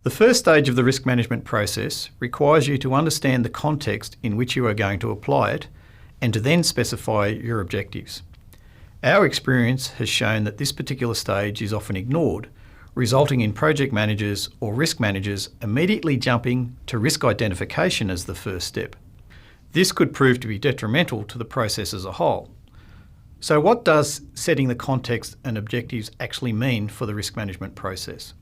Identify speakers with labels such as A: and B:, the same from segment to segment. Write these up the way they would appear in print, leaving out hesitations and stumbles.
A: The first stage of the risk management process requires you to understand the context in which you are going to apply it and to then specify your objectives. Our experience has shown that this particular stage is often ignored, resulting in project managers or risk managers immediately jumping to risk identification as the first step. This could prove to be detrimental to the process as a whole. So what does setting the context and objectives actually mean for the risk management process?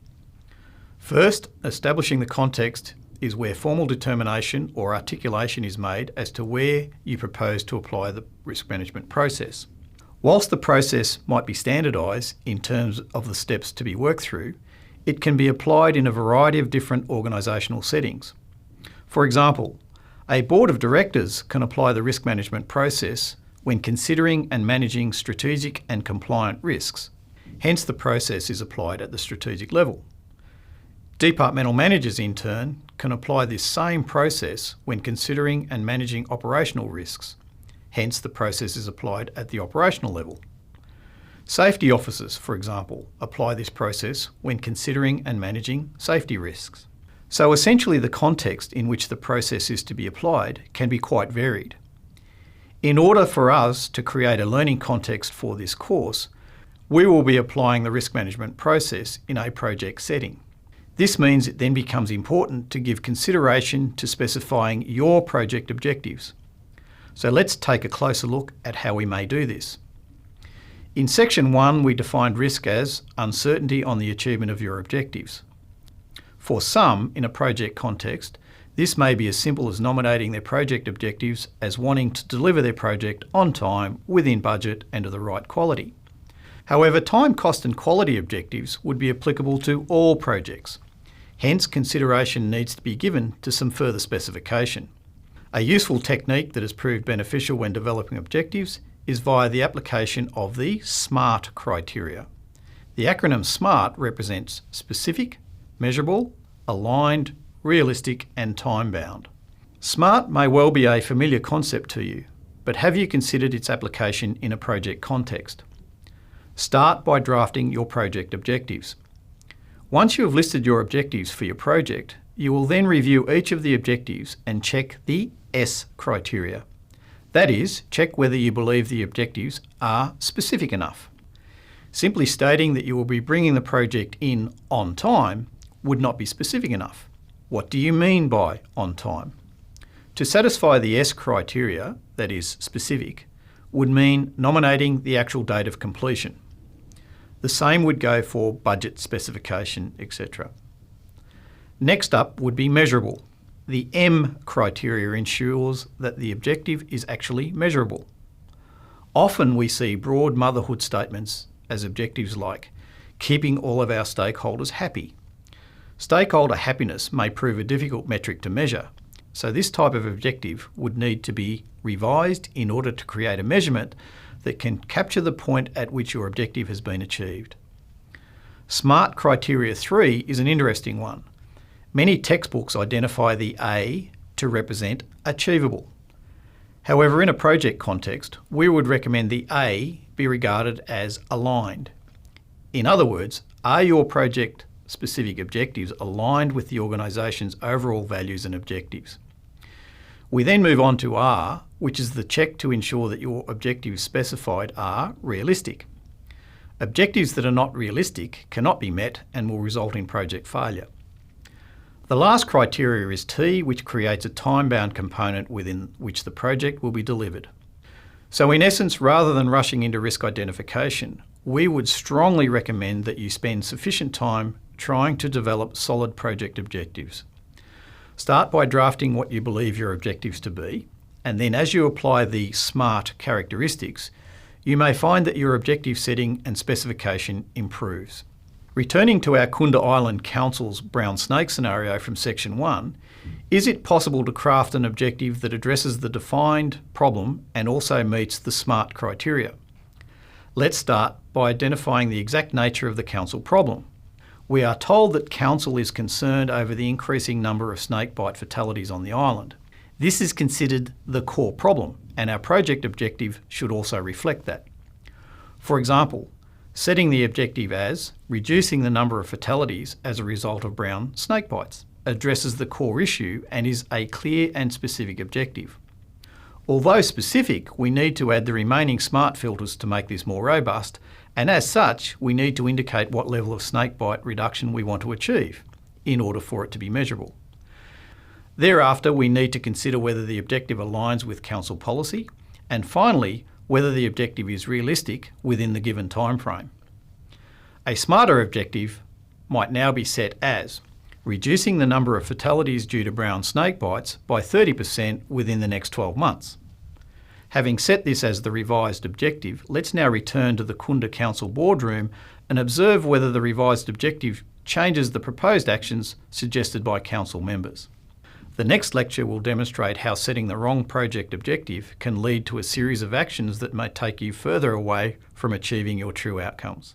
A: First, establishing the context is where formal determination or articulation is made as to where you propose to apply the risk management process. Whilst the process might be standardised in terms of the steps to be worked through, it can be applied in a variety of different organisational settings. For example, a board of directors can apply the risk management process when considering and managing strategic and compliant risks. Hence, the process is applied at the strategic level. Departmental managers, in turn, can apply this same process when considering and managing operational risks. Hence, the process is applied at the operational level. Safety officers, for example, apply this process when considering and managing safety risks. So essentially, the context in which the process is to be applied can be quite varied. In order for us to create a learning context for this course, we will be applying the risk management process in a project setting. This means it then becomes important to give consideration to specifying your project objectives. So let's take a closer look at how we may do this. In Section 1, we defined risk as uncertainty on the achievement of your objectives. For some, in a project context, this may be as simple as nominating their project objectives as wanting to deliver their project on time, within budget and of the right quality. However, time, cost and quality objectives would be applicable to all projects. Hence, consideration needs to be given to some further specification. A useful technique that has proved beneficial when developing objectives is via the application of the SMART criteria. The acronym SMART represents specific, measurable, aligned, realistic and time-bound. SMART may well be a familiar concept to you, but have you considered its application in a project context? Start by drafting your project objectives. Once you have listed your objectives for your project, you will then review each of the objectives and check the S criteria. That is, check whether you believe the objectives are specific enough. Simply stating that you will be bringing the project in on time would not be specific enough. What do you mean by on time? To satisfy the S criteria, that is specific, would mean nominating the actual date of completion. The same would go for budget specification, etc. Next up would be measurable. The M criteria ensures that the objective is actually measurable. Often we see broad motherhood statements as objectives like keeping all of our stakeholders happy. Stakeholder happiness may prove a difficult metric to measure, so this type of objective would need to be revised in order to create a measurement that can capture the point at which your objective has been achieved. SMART criteria 3 is an interesting one. Many textbooks identify the A to represent achievable. However, in a project context, we would recommend the A be regarded as aligned. In other words, are your project specific objectives aligned with the organisation's overall values and objectives? We then move on to R, which is the check to ensure that your objectives specified are realistic. Objectives that are not realistic cannot be met and will result in project failure. The last criteria is T, which creates a time-bound component within which the project will be delivered. So in essence, rather than rushing into risk identification, we would strongly recommend that you spend sufficient time trying to develop solid project objectives. Start by drafting what you believe your objectives to be, and then as you apply the SMART characteristics, you may find that your objective setting and specification improves. Returning to our Kunda Island Council's brown snake scenario from Section 1, is it possible to craft an objective that addresses the defined problem and also meets the SMART criteria? Let's start by identifying the exact nature of the council problem. We are told that council is concerned over the increasing number of snakebite fatalities on the island. This is considered the core problem, and our project objective should also reflect that. For example, Setting the objective as reducing the number of fatalities as a result of brown snake bites addresses the core issue and is a clear and specific objective. Although specific, we need to add the remaining SMART filters to make this more robust, and as such, we need to indicate what level of snakebite reduction we want to achieve in order for it to be measurable. Thereafter, we need to consider whether the objective aligns with council policy, and finally, whether the objective is realistic within the given timeframe. A smarter objective might now be set as reducing the number of fatalities due to brown snake bites by 30% within the next 12 months. Having set this as the revised objective, let's now return to the Kunda Council boardroom and observe whether the revised objective changes the proposed actions suggested by council members. The next lecture will demonstrate how setting the wrong project objective can lead to a series of actions that may take you further away from achieving your true outcomes.